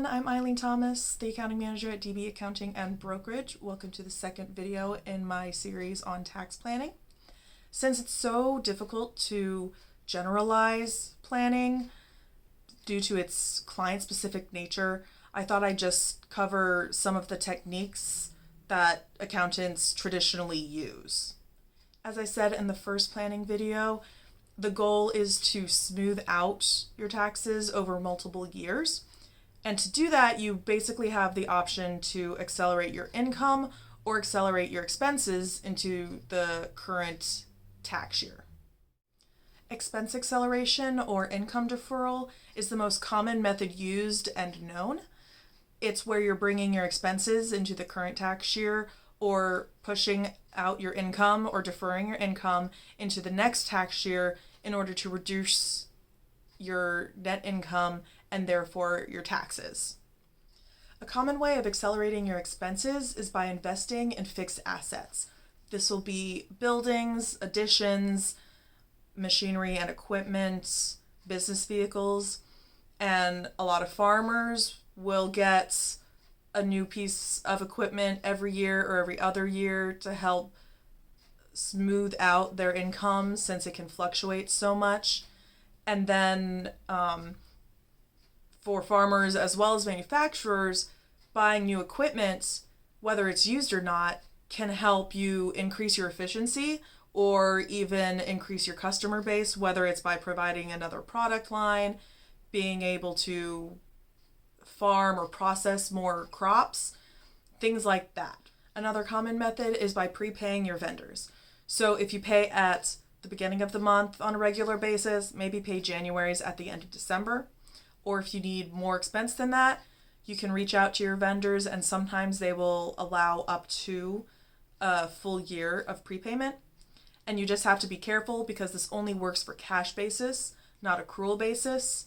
everyone, I'm Eileen Thomas, the accounting manager at DB Accounting and Brokerage. Welcome to the second video in my series on tax planning. Since it's so difficult to generalize planning due to its client-specific nature, I thought I'd just cover some of the techniques that accountants traditionally use. As I said in the first planning video, the goal is to smooth out your taxes over multiple years. And to do that, you basically have the option to accelerate your income or accelerate your expenses into the current tax year. Expense acceleration or income deferral is the most common method used and known. It's where you're bringing your expenses into the current tax year or pushing out your income or deferring your income into the next tax year in order to reduce your net income and therefore your taxes. A common way of accelerating your expenses is by investing in fixed assets. This will be buildings, additions, machinery and equipment, business vehicles, and a lot of farmers will get a new piece of equipment every year or every other year to help smooth out their income since it can fluctuate so much. And then for farmers as well as manufacturers, buying new equipment, whether it's used or not, can help you increase your efficiency or even increase your customer base, whether it's by providing another product line, being able to farm or process more crops, things like that. Another common method is by prepaying your vendors. So if you pay at the beginning of the month on a regular basis, maybe pay January's at the end of December. Or if you need more expense than that, you can reach out to your vendors and sometimes they will allow up to a full year of prepayment. And you just have to be careful because this only works for cash basis, not accrual basis.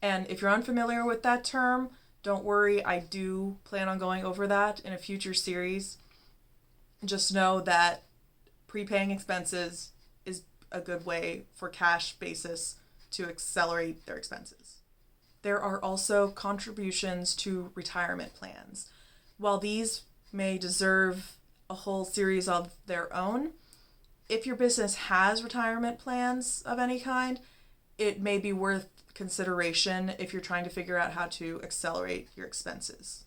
And if you're unfamiliar with that term, don't worry, I do plan on going over that in a future series. Just know that prepaying expenses is a good way for cash basis to accelerate their expenses. There are also contributions to retirement plans. While these may deserve a whole series of their own, if your business has retirement plans of any kind, it may be worth consideration if you're trying to figure out how to accelerate your expenses.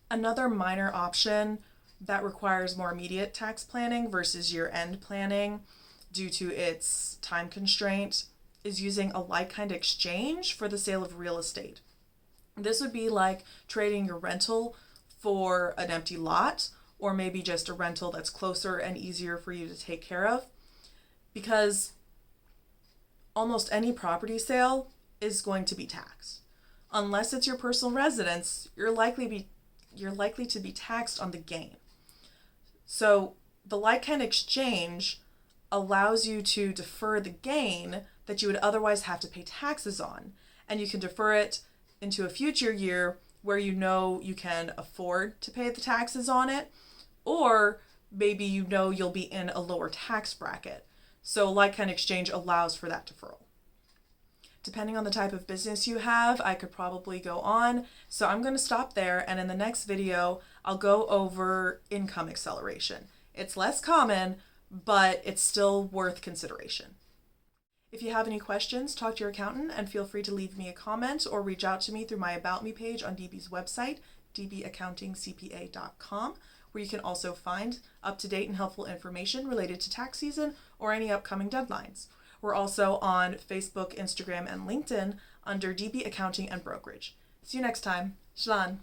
Another minor option that requires more immediate tax planning versus year-end planning due to its time constraint is using a like-kind exchange for the sale of real estate. This would be like trading your rental for an empty lot, or maybe just a rental that's closer and easier for you to take care of, because almost any property sale is going to be taxed. Unless it's your personal residence, you're likely to be taxed on the gain. So the like-kind exchange allows you to defer the gain that you would otherwise have to pay taxes on, and you can defer it into a future year where you know you can afford to pay the taxes on it, or maybe you know you'll be in a lower tax bracket. So like-kind exchange allows for that deferral. Depending on the type of business you have, I could probably go on. So I'm going to stop there, and in the next video, I'll go over income acceleration. It's less common, but it's still worth consideration. If you have any questions, talk to your accountant and feel free to leave me a comment or reach out to me through my About Me page on DB's website, dbaccountingcpa.com, where you can also find up-to-date and helpful information related to tax season or any upcoming deadlines. We're also on Facebook, Instagram, and LinkedIn under DB Accounting and Brokerage. See you next time. Shlan.